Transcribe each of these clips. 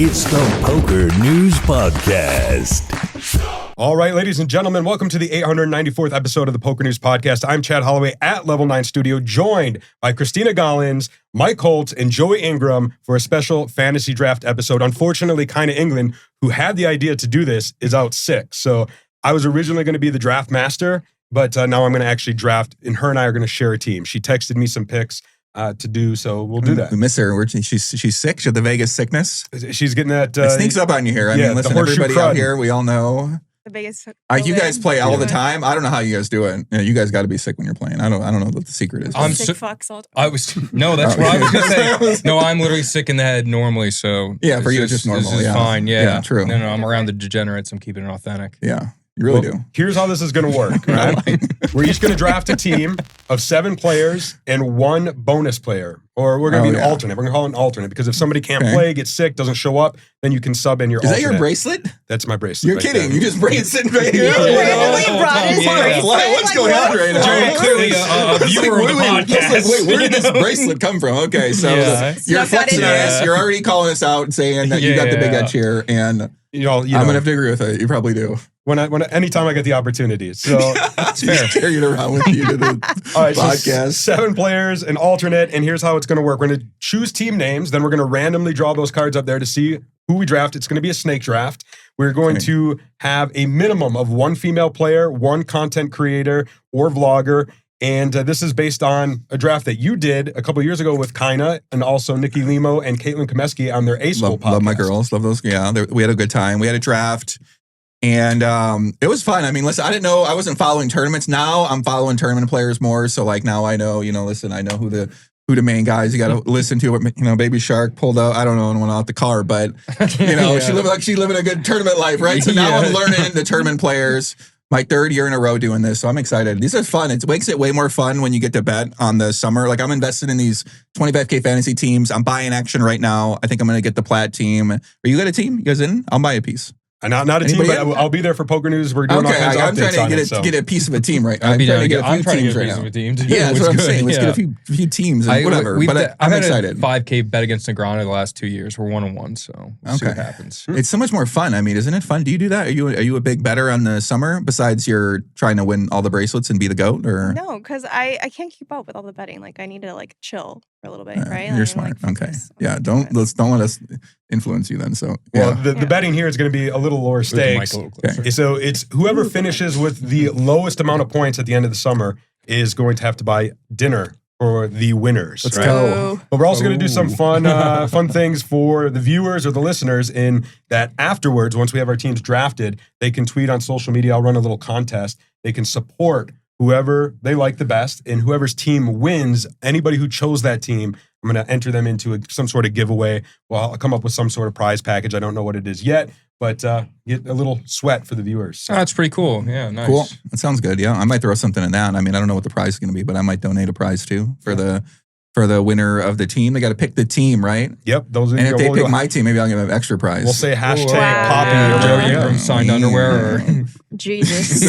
It's the PokerNews Podcast. All right, ladies and gentlemen, welcome to the 894th episode of the PokerNews Podcast. I'm Chad Holloway at Level 9 Studio, joined by Christina Gollins, Mike Holtz, and Joey Ingram for a special fantasy draft episode. Unfortunately, Kinda England, who had the idea to do this, is out sick. So I was originally going to be the draft master, but now I'm going to actually draft, and her and I are going to share a team. She texted me some picks to do, so we'll do that. We miss her. She's sick. She had the Vegas sickness. She's getting that. It sneaks up on you here. I mean, listen, everybody out here, we all know. The biggest. You guys play all the time. I don't know how you guys do it. You guys got to be sick when you're playing. I don't know what the secret is. I'm sick fucks all the time. That's what I was gonna say. No, I'm literally sick in the head normally. So yeah, for you it's just normal. This is fine. Yeah, true. No, I'm around the degenerates. I'm keeping it authentic. Yeah. You really do. Here's how this is going to work, right? We're each going to draft a team of 7 players and 1 bonus player. Or we're going to be an alternate. We're going to call it an alternate because if somebody can't play, gets sick, doesn't show up, then you can sub in your alternate. Is that your bracelet? That's my bracelet. You're kidding. There. You just bring it sitting right here. What's going on right now? Jerry, clearly a viewer of the podcast. Where did this bracelet come from? Okay, so you're flexing us. You're already calling us out and saying that you got the big edge here. And I'm going to have to agree with it. You probably do. Anytime I get the opportunity. So that's fair. Carry it around with you to the podcast. So 7 players, an alternate, and here's how it's going to work. We're going to choose team names, then we're going to randomly draw those cards up there to see who we draft. It's going to be a snake draft. We're going to have a minimum of 1 female player, 1 content creator or vlogger, and this is based on a draft that you did a couple years ago with Kina and also Nikki Limo and Caitlin Komeski on their A-School podcast. Love my girls. Love those. Yeah, we had a good time. We had a draft. And it was fun. I mean, listen, I didn't know, I wasn't following tournaments. Now I'm following tournament players more. So like now I know, listen, I know who the main guys you got to listen to. Baby Shark pulled out, I don't know, and went out the car, but she living a good tournament life, right? So now I'm learning the tournament players. My 3rd year in a row doing this, so I'm excited. These are fun. It makes it way more fun when you get to bet on the summer. Like I'm invested in these 25K fantasy teams. I'm buying action right now. I think I'm going to get the Plat team. Are you got a team? You guys in? I'll buy a piece. Not a team, but I'll be there for Poker News. We're doing all kinds of updates on it. Get a piece of a team right now. I'm trying to get a piece of a team. Yeah, that's what I'm saying. Let's get a few teams and whatever. But I'm excited. I've had a 5K bet against Negreanu the last 2 years. We're 1-1, so we'll see what happens. It's so much more fun. I mean, isn't it fun? Do you do that? Are you a big bettor on the summer besides you're trying to win all the bracelets and be the GOAT? Or no, because I can't keep up with all the betting. Like I need to chill for a little bit, right? You're smart. Okay. Yeah. Don't let us influence you then. So the betting here is going to be a little lower stakes. So it's whoever finishes with the lowest amount of points at the end of the summer is going to have to buy dinner for the winners. Let's go. But we're also going to do some fun things for the viewers or the listeners in that afterwards, once we have our teams drafted, they can tweet on social media. I'll run a little contest. They can support whoever they like the best, and whoever's team wins, anybody who chose that team, I'm going to enter them into some sort of giveaway. Well, I'll come up with some sort of prize package. I don't know what it is yet, but get a little sweat for the viewers. So. Oh, that's pretty cool. Yeah, nice. Cool. That sounds good. Yeah, I might throw something in that. I mean, I don't know what the prize is going to be, but I might donate a prize too for the winner of the team. They got to pick the team, right? Yep. And if they pick my team, maybe I'll give them an extra prize. We'll say hashtag Poppy. Signed underwear. Or... Jesus.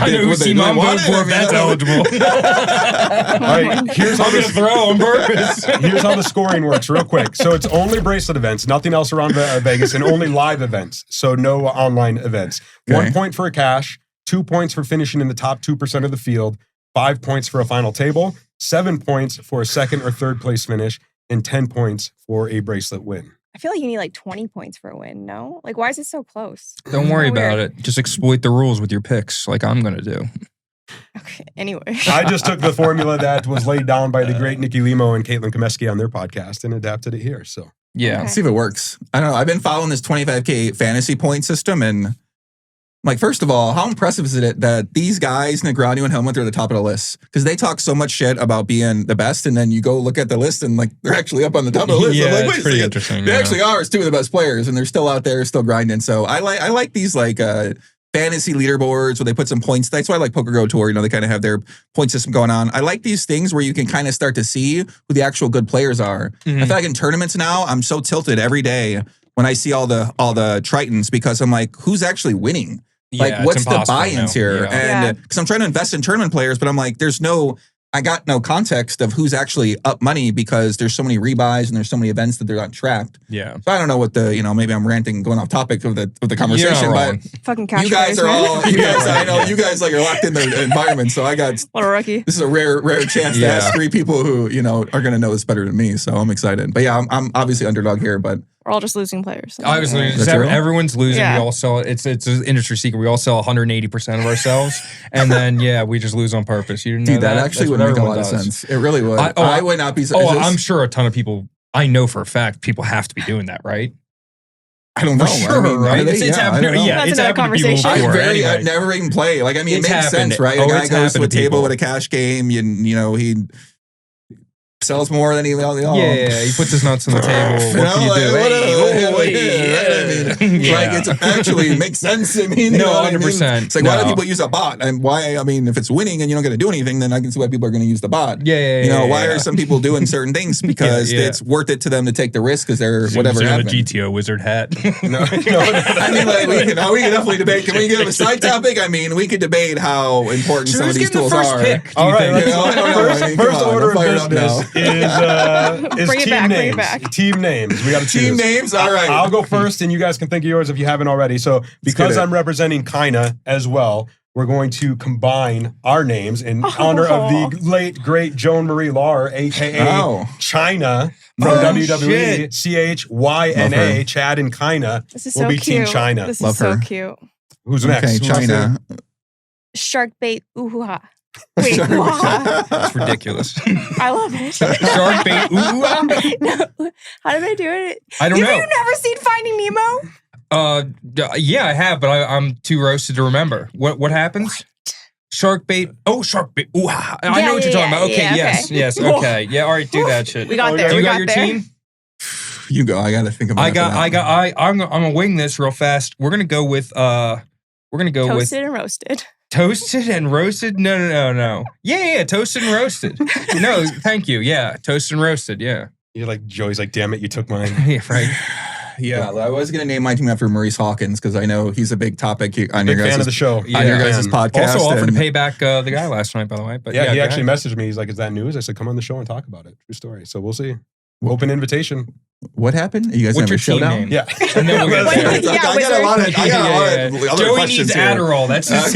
I know who team I'm voting for if that's eligible. All right, here's how this throw on purpose. Here's how the scoring works real quick. So it's only bracelet events, nothing else around Vegas, and only live events. So no online events. Okay. 1 point for a cash, 2 points for finishing in the top 2% of the field, 5 points for a final table, 7 points for a 2nd or 3rd place finish, and 10 points for a bracelet win. I feel like you need 20 points for a win, no? Why is it so close? Don't worry about it. Just exploit the rules with your picks like I'm going to do. Okay, anyway. I just took the formula that was laid down by the great Nikki Limo and Caitlin Komeski on their podcast and adapted it here. So yeah. Let's see if it works. I don't know. I've been following this 25K fantasy point system and first of all, how impressive is it that these guys, Negreanu and Hellmuth, are the top of the list? Because they talk so much shit about being the best, and then you go look at the list, and they're actually up on the top of the list. Yeah, I'm it's pretty interesting. They actually are 2 of the best players, and they're still out there, still grinding. So I like these fantasy leaderboards where they put some points. That's why I like Poker Go Tour. They kind of have their point system going on. I like these things where you can kind of start to see who the actual good players are. Mm-hmm. I feel like in tournaments now, I'm so tilted every day when I see all the Tritons because I'm like, who's actually winning? What's the buy-ins here? Yeah. And because I'm trying to invest in tournament players, but I'm like, there's no I got no context of who's actually up money because there's so many rebuys and there's so many events that they're not tracked. Yeah. So I don't know what maybe I'm ranting, going off topic of the conversation, but fucking cash you guys are all, you guys, I know you guys like are locked in the environment. So I got, what a rookie. this is a rare chance to ask 3 people who, are going to know this better than me. So I'm excited. But yeah, I'm obviously underdog here, but we're all just losing players. Obviously, everyone's losing. Yeah. We all sell. It's an industry secret. We all sell 180% of ourselves, and then we just lose on purpose. You didn't know dude, that actually would make a lot of sense. It really would. I would not be. I'm sure a ton of people. I know for a fact people have to be doing that, right? I don't know. Sure, right? It's happened. That's it's another happened to people conversation. before. I've never even played. Like, I mean, It's it makes happened. sense, right? A guy It's goes to a happened to table people. with a cash game, he sells more than he. He puts his nuts on the table. What can you do? Like, it's actually makes sense. I mean, No, what I mean? 100%. It's like, why do people use a bot? And why? I mean, if it's winning and you don't get to do anything, then I can see why people are going to use the bot. Why are some people doing certain things? Because it's worth it to them to take the risk because they're whatever The happened. GTO wizard hat. No. I mean, like, we can definitely debate. Can we give a side topic? I mean, we could debate how important some of these tools are. All right, first order of fired up business is Bring it team back, bring it names. back. Team names. We got to Team names? All right. I'll go first, and you guys can think of yours if you haven't already. So, because I'm representing Kina as well, we're going to combine our names in honor of the late, great Joan Marie Lahr, a.k.a. China from WWE, CHYNA, Chad and Kina This is will so be cute. Team China. This Love is so her. cute. Who's next? Okay, Who wants to- China. Shark bait. Ooh ha. Wait, wah. That's ridiculous. I love it. Shark bait. Ooh. No. How did I do it? I don't know. You've never seen Finding Nemo? Yeah, I have, but I'm too roasted to remember. What happens? Shark bait. Oh, shark bait. Ooh, I know what you're talking about. Okay, yes. Okay. Yeah, all right, do that shit. We got there. Do you We got got your there. team? You go. I got to think about I'm gonna wing this real fast. We're gonna go with Toasted and roasted. toasted and roasted. No. Yeah, toasted and roasted. No, thank you. Yeah, toasted and roasted. Yeah. You're like, Joey's like, damn it, you took mine. Yeah, right. Yeah, I was going to name my team after Maurice Hawkins because I know he's a big topic on Big your fan guys' of the show. on your guys' podcast. Also offered to and- pay back the guy last night, by the way. But Yeah, he go actually ahead. messaged me. He's like, is that news? I said, come on the show and talk about it. True story. So we'll see. Open invitation. What happened? You guys What's have a your team showdown? name? Yeah. And then we'll get there. Yeah, I got a lot of other Joey questions needs here. Adderall. That's his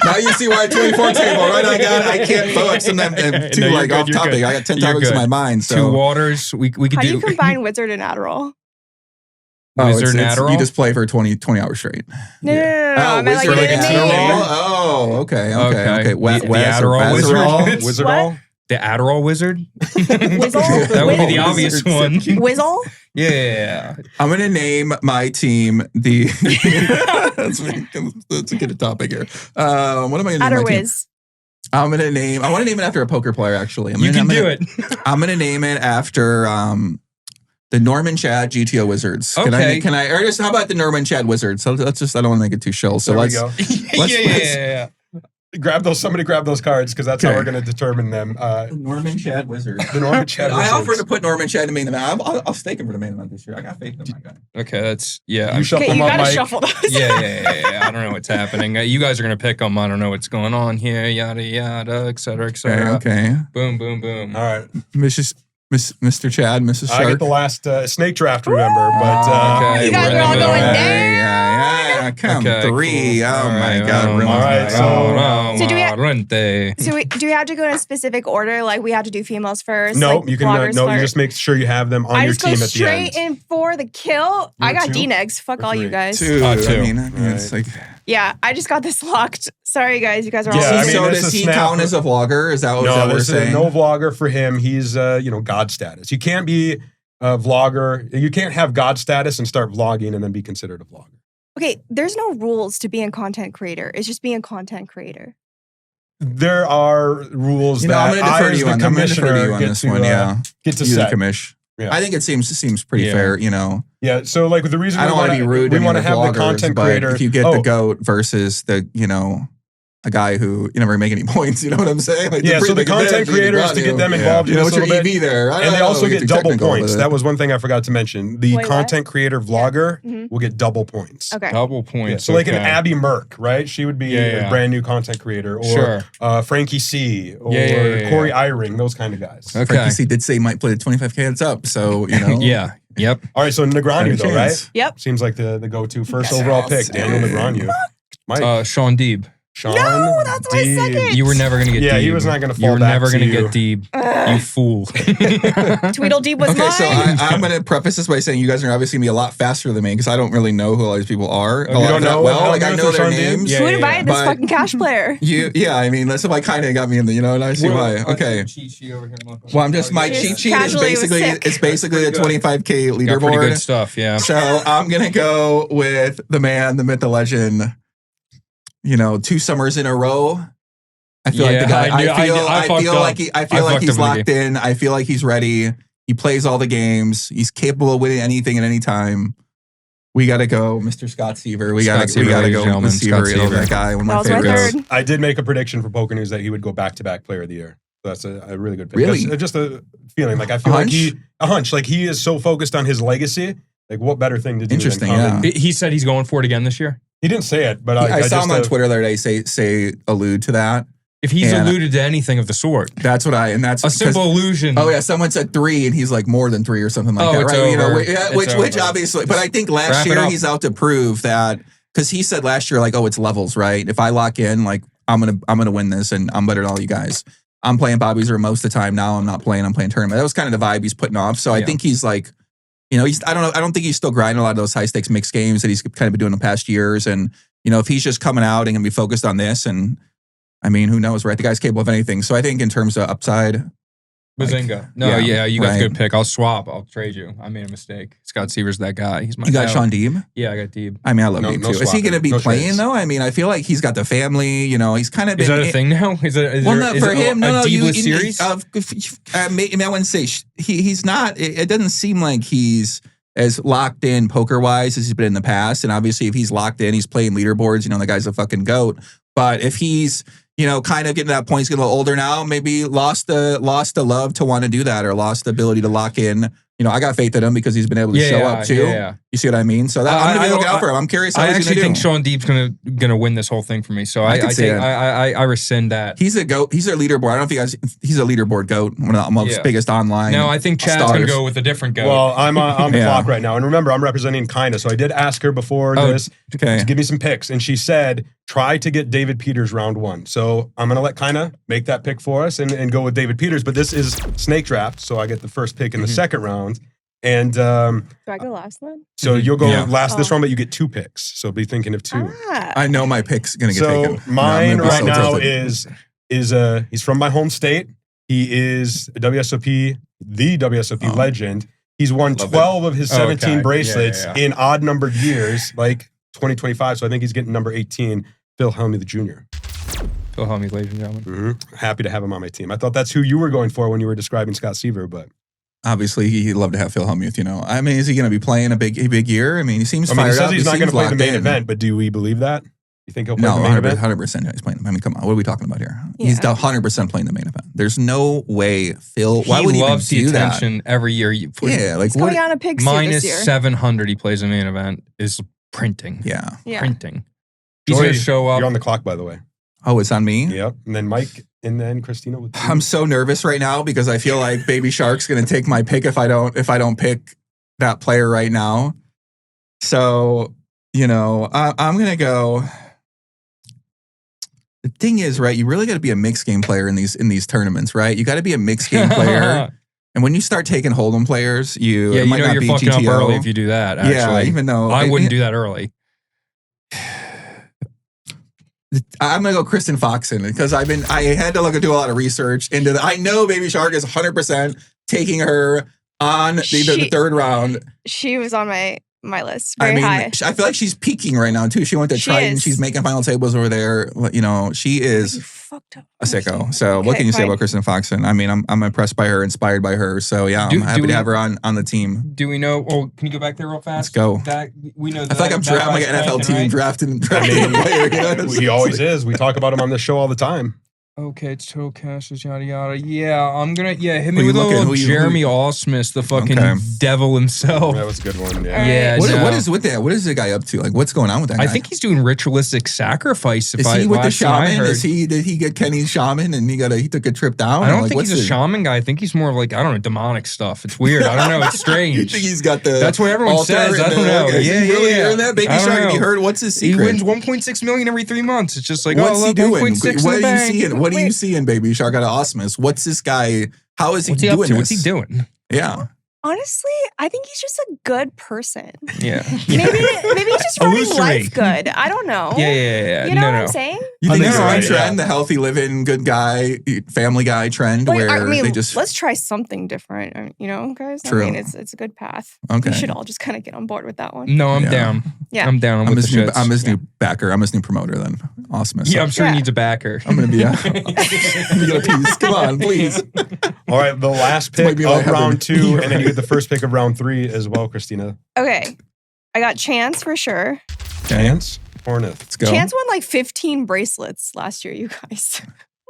Now you see why 24 table, right? I can't focus on them too No, you're like good, off you're topic. good. I got 10 You're topics in good. my mind. So 2 waters. We could How do you do combine Wizard and Adderall? Wizard and Adderall. You just play for 20 hours straight. No. I meant like Wizard get and a Adderall? name. Oh, okay. Okay. The Adderall wizard. Wizard What? all? The Adderall wizard. Whizzle? That would be the Wizard obvious one. Whizzle? Yeah. I'm going to name my team the... Let's get a topic here. What am I going to name my team? Adderwiz. I want to name it after a poker player, actually. You can do it. I'm going to name it after the Norman Chad GTO Wizards. Okay. Can I, or just, how about the Norman Chad Wizards? So let's just, I don't want to make it too chill. So There we let's, go. Yeah. Somebody grab those cards because that's how we're going to determine them. Norman Chad Wizards. The Norman Chad I Wizards. offered to put Norman Chad in the main event. I'll stake him for the main event this year. I got faith in my guy. Okay, that's yeah. You shuffle Okay, them you up, gotta Mike. shuffle those. Yeah. I don't know what's happening. You guys are gonna pick them. I don't know what's going on here. Yada yada, et cetera, et cetera. Okay. Boom, boom, boom. All right. Mr. Chad, Mrs. I get Shark. the last snake draft, remember. But Okay, You guys we're in are all the going middle. down. Yeah. Come Okay, 3. cool. Oh All my right, God. oh, ruined all right, my- so- So do we have- Rente. So do we have to go in a specific order? Like we have to do females first? no, like you can. bloggers No, you first? just make sure you have them on I your just go team at the straight end. in for the kill. I You're got two? D-negs. Fuck Or all you three? guys. 2. Two. I mean, it's like. Yeah, I just got this locked. Sorry, guys. You guys are all Yeah, I mean, so it's does a he snap. count as a vlogger? Is that what we're This is saying? no vlogger for him. He's God status. You can't be a vlogger. You can't have God status and start vlogging and then be considered a vlogger. Okay, there's no rules to being a content creator. It's just being a content creator. There are rules You know, I'm that going to I, defer as to you the on. I'm going to defer to commissioner, you on get this to one. Yeah, get to you the set. commish. Yeah. I think it seems pretty Yeah. fair. You know, Yeah. So like the reason I don't want to be rude. we to want to any have of the content vloggers, but creator. If you get the goat versus the, a guy who never make any points. You know what I'm saying? Like, yeah, so the content creators, to get them involved in this what's a your little EV bit. there? And they also get double points. But That was one thing I forgot to mention. The Wait, content creator vlogger Mhm. will get double points. Okay. Double Yeah, points. so like an okay. Abby Merck, right? She would be a brand new content creator. Or Sure. Frankie C. Or Yeah. Corey Eyring, those kind of guys. Okay. Frankie C did say he might play the 25K heads up. So, Yeah. Yep. All right, so Negreanu though, right? Yep. Seems like the go-to first Yes. overall pick, Daniel Negreanu. Mike, Sean Deeb. Sean, No, that's my Deeb. second. You were never gonna get. Yeah, Deeb. he was not gonna fall You were back never to gonna you. get Deeb. You fool. Tweedledee was Okay, mine. so I'm going to preface this by saying you guys are obviously going to be a lot faster than me because I don't really know who all these people are. Oh, you don't know well, like Hellmuth I know or their Sean Deeb? names. Yeah, Who invited this But- fucking cash player? Yeah, I mean, that's what kind of got me in the, and I see why. Okay. Well, I'm just, my Just cheat sheet is casually was basically, sick. it's basically a 25K Got pretty good leaderboard. stuff. Yeah. So I'm going to go with the man, the myth, the legend, 2 summers in a row. I feel like the guy, I feel like he's locked in. I feel like he's ready. He plays all the games. He's capable of winning anything at any time. We got to go, Mr. Scott Seaver. We got to go, Mr. Seaver. That guy, one of my That was my favorites. third. I did make a prediction for PokerNews that he would go back-to-back player of the year. So that's a really good pick. Really? That's just a feeling. Like I feel like a hunch. Like he is so focused on his legacy. Like what better thing to do? Interesting, than come and- He said he's going for it again this year. He didn't say it, but I saw just, him on Twitter the other day say allude to that. If he's And- alluded to anything of the sort, That's what that's a simple allusion. Oh yeah, someone said 3 and he's like more than 3 or something like Oh, that, it's right? over. Which It's over. obviously, but I think last Wrap it year up. he's out to prove that because he said last year like, oh, it's levels, right? If I lock in, like I'm gonna win this and I'm better than all you guys. I'm playing Bobby's room most of the time now. I'm not playing. I'm playing tournament. That was kind of the vibe he's putting off. So I Yeah. think he's like, he's I don't think he's still grinding a lot of those high stakes mixed games that he's kind of been doing the past years. And if he's just coming out and gonna be focused on this and. I mean, who knows, right? The guy's capable of anything. So I think in terms of upside, Bazinga. You got a good pick. I'll swap. I'll trade you. I made a mistake. Scott Seaver's that guy. He's my you got guy. Sean Deeb. Yeah, I got Deeb. I mean, I love No- Deeb no too. Is he swapping, going to be no playing trades. though? I mean, I feel like he's got the family. He's kind of been. Is that a thing now? Is it? Well, not for him. A No, Deebless series? I wouldn't say he's not. It doesn't seem like he's as locked in poker wise as he's been in the past. And obviously, if he's locked in, he's playing leaderboards. The guy's a fucking goat. But if he's kind of getting to that point, he's getting a little older now, maybe lost the love to want to do that or lost the ability to lock in. I got faith in him because he's been able to show up too. Yeah. You see what I mean? So I'm going to be looking out for him. I'm curious how I he's actually going think to do. Sean Deeb's gonna win this whole thing for me. So I I can see take it. I rescind that. He's a goat. He's a leaderboard. I don't know if you guys. He's a leaderboard goat. One of the most biggest online. No, I think Chad's stars. gonna go with a different guy. Well, I'm on the Yeah. clock right now, and remember, I'm representing Kinda. So I did ask her before this Okay. to give me some picks, and she said try to get David Peters round 1. So I'm gonna let Kinda make that pick for us and go with David Peters. But this is snake draft, so I get the first pick in the second round. And Do I go last then? so you'll go Yeah. last this Oh. round, but you get 2 picks. So be thinking of 2. Ah. I know my pick's gonna get So taken. mine No, I'm right gonna be so now tilted. is he's from my home state. He is a the WSOP legend. He's won Love 12 of his 17 Okay. bracelets Yeah, yeah. in odd numbered years, like 2025. So I think he's getting number 18, Phil Hellmuth Jr. Phil Hellmuth, ladies and gentlemen. Happy to have him on my team. I thought that's who you were going for when you were describing Scott Seaver, but Obviously, he'd love to have Phil Hellmuth. I mean, is he going to be playing a big year? I mean, he seems I mean, fired he says up. he's not going to seems play the locked main in. event, but do we believe that? You think he'll play No, the main event? 100% he's playing. I mean, come on. What are we talking about here? Yeah. He's 100% playing the main event. There's no way Phil. Why He would he loves even the do attention every year. that? Yeah, like He's going what? on a pig suit Minus this year. 700, he plays a main event is printing. Yeah. Yeah. Printing. He's Joy, gonna show up. You're on the clock, by the way. Oh, it's on me. Yep. And then Mike, and then Christina with I'm so nervous right now because I feel like Baby Shark's going to take my pick if I don't pick that player right now. So, I'm going to go. The thing is, right, you really got to be a mixed game player in these tournaments, right? You got to be a mixed game player. And when you start taking Hold'em players, it might not you're be fucking GTO. up early if you do that. Actually, Yeah, even though I wouldn't do that early. I'm gonna go Kristen Foxen because I had to do a lot of research into I know Baby Shark is 100% taking her on the third round. She was on my list. Very high. I feel like she's peaking right now too. She went to She Triton. is. She's making final tables over there. She Are you is. fucked up. a sicko. So what can you say about Kristen Foxen? I mean, I'm impressed by her, inspired by her. So yeah, I'm happy to have her on the team. Do we know? Oh, can you go back there real fast? Let's go. We know. I feel like I'm like an NFL team drafting a player. You know? He always is. We talk about him on this show all the time. Okay, it's total cashes, yada yada. Yeah, I'm gonna hit me with a little Jeremy Allsmith, the fucking devil himself. That was a good one. Yeah. Yeah. What is with that? What is the guy up to? Like, what's going on with that guy? I think he's doing ritualistic sacrifice. Is he with the shaman? Did he get Kenny's shaman and he took a trip down? I don't think he's a shaman guy. I think he's more of like, I don't know, demonic stuff. It's weird. I don't know. It's strange. You think he's got the That's what everyone says. I don't know. Okay. Yeah. Hearing that? Baby Shark, have you heard? What's his secret? He wins $1.6 million every 3 months. It's just like, what's he doing? 1.6 What are you seeing? What are you seeing, Baby Shark out of Osmus? What's this guy? How is he doing this? What's he doing? Yeah. Honestly, I think he's just a good person. Yeah. Maybe he's just running life good. I don't know. Yeah. You know what I'm saying? You think it's a trend, the healthy living, good guy, family guy trend, where they just let's try something different. You know, guys. True. I mean, it's a good path. Okay. We should all just kind of get on board with that one. No, I'm down. Yeah, I'm down. I'm his new backer. I'm his new promoter. Then Osmus. Yeah, I'm sure he needs a backer. I'm gonna be. Let me get a piece. Come on, please. All right, the last pick of round 2, and then you get the first pick of round 3 as well, Christina. Okay, I got Chance for sure. Chance, Horneth. Let's go. Chance won like 15 bracelets last year, you guys.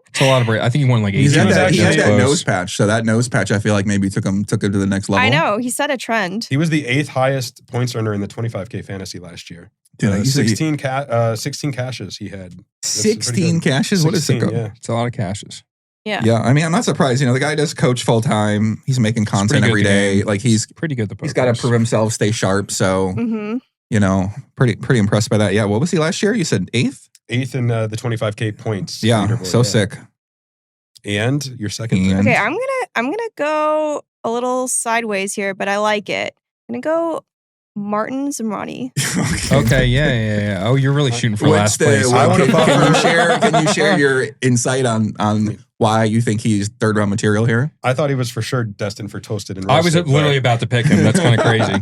It's a lot of I think he won like 8. He had that nose patch. So that nose patch, I feel like maybe took him to the next level. I know. He set a trend. He was the 8th highest points earner in the 25K fantasy last year. Dude, 16 cashes he had. 16 cashes? What is it? Yeah. It's a lot of cashes. Yeah. Yeah. I mean, I'm not surprised. You know, the guy does coach full time. He's making content every day. Like he's pretty good. He's got to prove himself, stay sharp. So, you know, pretty impressed by that. Yeah. What was he last year? You said 8th? 8th in the 25K points. Yeah. So sick. And your second pick. Okay, I'm gonna go a little sideways here, but I like it. I'm gonna go Martin Zamrani. Okay, yeah. Oh, you're really shooting for last place. Can you share your insight on why you think he's third round material here? I thought he was for sure destined for toasted and roasted. I was literally about to pick him. That's kind of crazy.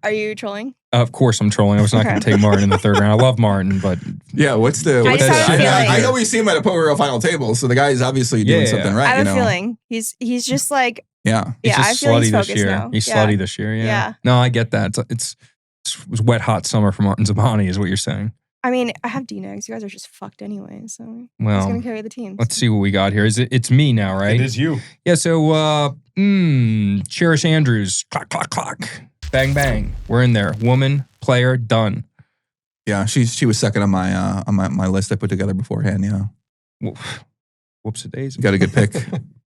Are you trolling? Of course I'm trolling. I was not going to take Martin in the third round. I love Martin, but yeah, I know we see him at a poker final table, so the guy is obviously doing something right. I have a feeling he's just like he's just slutty this year. Now. He's slutty this year. Yeah. No, I get that. It was wet hot summer for Martin Zamani, is what you're saying. I mean, I have D-Negs. You guys are just fucked anyway, so he's going to carry the team. Let's see what we got here. It's me now, right? It is you. Yeah, so, Cherish Andrews. Clock, clock, clock. Bang, bang. We're in there. Woman, player, done. Yeah, she was second on my list I put together beforehand, Whoops a days. You got a good pick.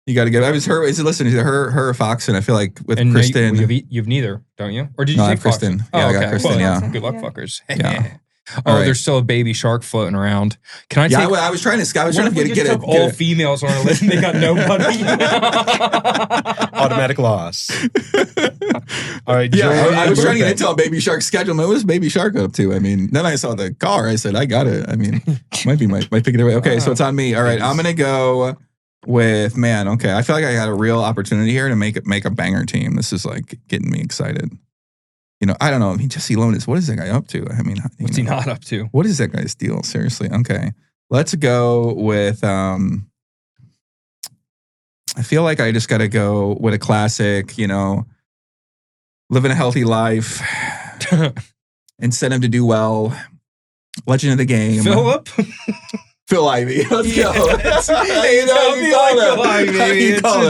You got to get. I was her. Listen, her or Foxen. I feel like with and Kristen, you've neither, don't you? Or did you take Kristen? Oh, yeah, okay. I got Kristen. Yeah. Good luck, fuckers. Yeah. Oh, there's still a baby shark floating around. Can I take? Yeah, I was trying to get it. All females on our list and they got nobody. Automatic loss. All right. Yeah, I was trying to get intel on Baby Shark's schedule. What was Baby Shark up to? I mean, then I saw the car. I said, I got it. I mean, might be my pick it away. Okay, so it's on me. All right, I'm gonna go with Okay, I feel like I got a real opportunity here to make a banger team. This is like getting me excited. You know, I don't know. I mean, Jesse Lonis, what is that guy up to? I mean, what's he not up to? What is that guy's deal? Seriously. Okay. Let's go with, I feel like I just got to go with a classic, you know, living a healthy life, incentive to do well, legend of the game. Philip? Phil Ivey. Let's go. It's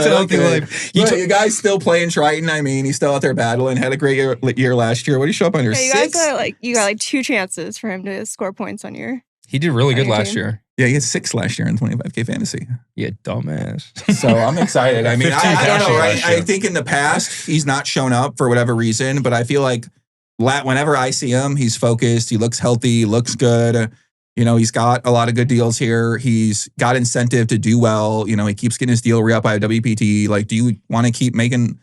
healthy life. You guys still playing Triton. I mean, he's still out there battling. Had a great year last year. What did he show up on your 6? You got like 2 chances for him to score points on your. He did really good last year. Yeah, he had 6 last year in 25K fantasy. Yeah, dumbass. So I'm excited. I mean, I don't know, right? I think in the past he's not shown up for whatever reason, but I feel like whenever I see him, he's focused. He looks healthy. Looks good. You know, he's got a lot of good deals here. He's got incentive to do well. You know, he keeps getting his deal re-up by WPT. Like, do you want to keep making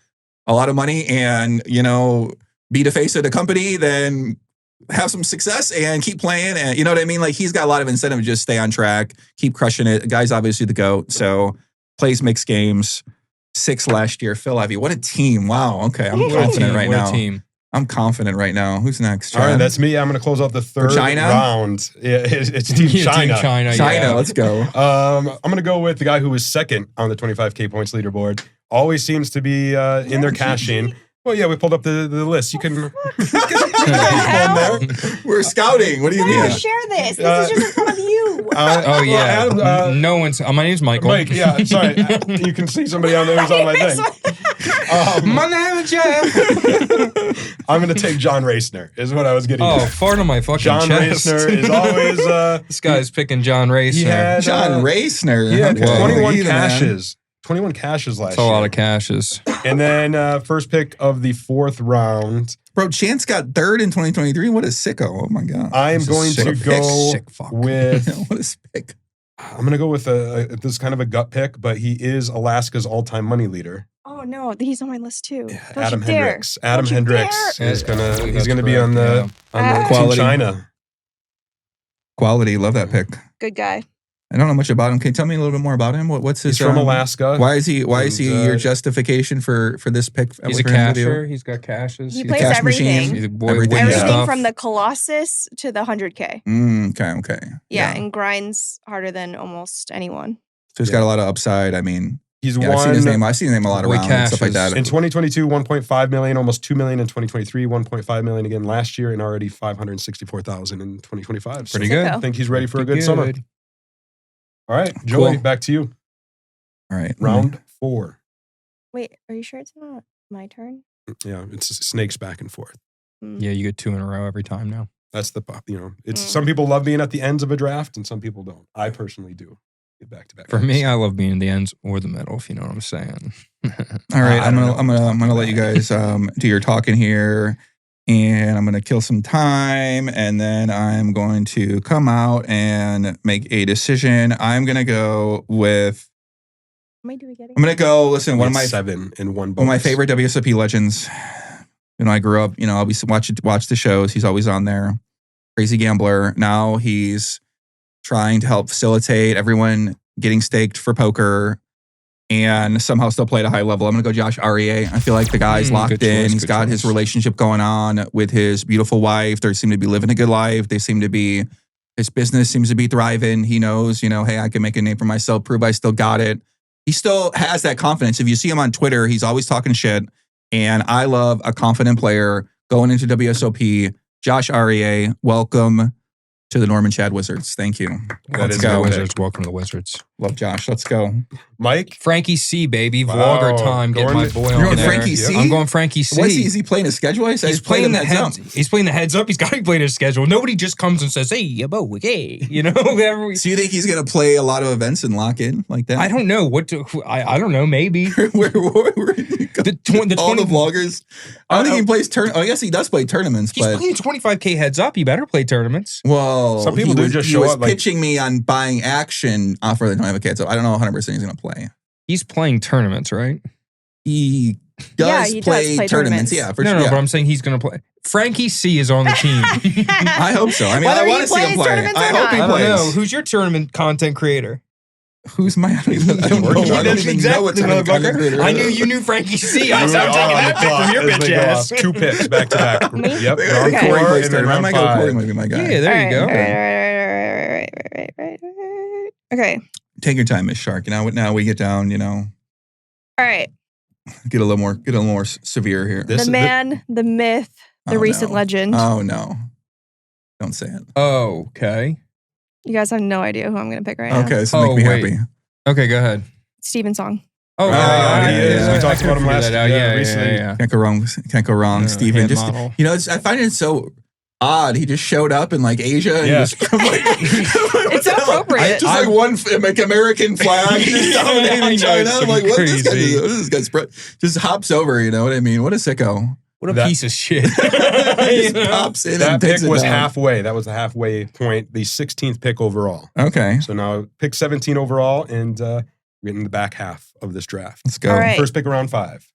a lot of money and, you know, be the face of the company, then have some success and keep playing? And you know what I mean? Like, he's got a lot of incentive to just stay on track, keep crushing it. The guy's obviously the GOAT. So plays mixed games. 6 last year. Phil Ivey. What a team. Wow. Okay. I'm confident right now. What a team. I'm confident right now. Who's next, Chad? All right, that's me. I'm going to close out the third China? round. Yeah, it's Team Yeah, China. Team China, China, yeah. let's go. I'm going to go with the guy who was second on the 25K points leaderboard. Always seems to be in their cash-in. Well, yeah, we pulled up the list. You can... We're scouting. What do you mean? Share this. This is just in front of you. Oh yeah, Adam, no one's. My name's Michael. Mike, yeah, sorry. You can see somebody on there who's on my thing. My name is Jeff. I'm going to take John Racner, is what I was getting Oh, at. fart on my fucking John chest. Racner is always... This guy's picking John Racner. He had, John Racner. He had Okay. 21 Either, man. cashes. 21 cashes last That's a lot year. of cashes. And then first pick of the fourth round, Bro, Chance got third in 2023. What a sicko. Oh, my God. I am He's a going to sick go sick fuck. with... What a pick. I'm going to go with this is kind of a gut pick, but he is Alaska's all-time money leader. Oh no, he's on my list too. Don't Adam you dare. Hendricks. Adam Don't you Hendricks dare. is gonna he's That's gonna be correct, on the Quality. Team China. Quality. Love that pick. Good guy. I don't know much about him. Can you tell me a little bit more about him? What's his... He's from Alaska. Why is he And, your justification for this pick? He's a for him to do? casher. He's got cashes. He He's plays cash everything. machine. He's a boy Everything, winning yeah. Everything stuff. from the Colossus to the 100K. Okay. Yeah, and grinds harder than almost anyone. So he's got a lot of upside. I mean, He's yeah, I've seen his won name. I've seen his name a lot Boy around and stuff like that. in 2022, 1.5 million, almost 2 million in 2023, 1.5 million again last year, and already 564,000 in 2025. So Pretty good. I think he's ready for a good Pretty summer. good. All right, Joey, Cool. back to you. All right. Round 4. Wait, are you sure it's not my turn? Yeah, it's snakes back and forth. Yeah, you get 2 in a row every time now. That's it's some people love being at the ends of a draft and some people don't. I personally do. Get back to back. For me, I love being in the ends or the middle, if you know what I'm saying. All right. I I'm don't gonna let you guys do your talking here, and I'm gonna kill some time, and then I'm going to come out and make a decision. I'm gonna go with. How many do we get? I'm gonna go. Listen, one of my 7 in one. One of my bonus. favorite WSOP legends. I grew up, I always watch the shows. He's always on there. Crazy gambler. Now he's trying to help facilitate everyone getting staked for poker and somehow still play at a high level. I'm going to go Josh REA. I feel like the guy's locked good in. choice, He's good got his choice. relationship going on with his beautiful wife. They seem to be living a good life. His business seems to be thriving. He knows, hey, I can make a name for myself, prove I still got it. He still has that confidence. If you see him on Twitter, he's always talking shit. And I love a confident player going into WSOP. Josh REA, welcome to the Norman Chad Wizards. Thank you. That is Welcome to the good Wizards. pick. Welcome to the Wizards. Love Josh. Let's go. Mike. Frankie C, baby. Wow. Vlogger time. Get Going- my boy You're on going there. Frankie C? I'm going Frankie C. What is he playing his schedule? He's playing the heads. He's playing the heads up. He's got to be playing his schedule. Nobody just comes and says, "Hey, yo, okay," whatever. So you think he's going to play a lot of events and lock in like that? I don't know I don't know. Maybe where the all 20 the vloggers. I don't think he plays tournaments. Oh, I guess he does play tournaments, He's but playing 25K heads up. You better play tournaments. well, Some people do just he show was up, like- pitching me on buying action offer the 25K. So I don't know 100% he's going to play. He's playing tournaments, right? He Yeah, does he does play play tournaments. tournaments. Yeah, for No, sure. no, yeah. but I'm saying he's going to play. Frankie C is on the team. I hope so. I mean, Whether I he want to see him plays play. tournaments I or hope not. he I don't plays. know. Who's your tournament content creator? Who's my? I don't even That's know. I don't That's even exactly, know what tournament motherfucker. content creator I is. knew you knew Frankie C. I You was taking are on that the pick clock from your as bitch they go ass. off. 2 picks back to back. Me? Yep. I Round think Okay. Corey 4 plays and then tournament. I round might go. Corey 5. might be my guy. Yeah, there you go. Right. Okay. Take your time, Miss Shark. Now we get down. All right. Get a little more severe here. This- The man, the myth, the Oh, recent no. legend. Oh no! Don't say it. Oh, okay. You guys have no idea who I'm going to pick right now. Okay, so Oh, make me wait. happy. Okay, go ahead. Steven Song. Oh, yeah, yeah. We talked about him last- Yeah, recently. yeah. Can't go wrong. Can't go wrong. Yeah, Steven, hand just model. I find it so odd. He just showed up in like Asia. And Yeah. just, It's so appropriate. Just like one like American flag just dominating I know, China. it's I'm like, what this guy? crazy. What is this guy? Just hops over. You know what I mean? What a sicko. What a That- piece of shit. He You just know? pops in That and pick takes it was down. halfway. That was the halfway point. The 16th pick overall. Okay, So now pick 17 overall, and we're in the back half of this draft. let's go. All right. First pick around 5.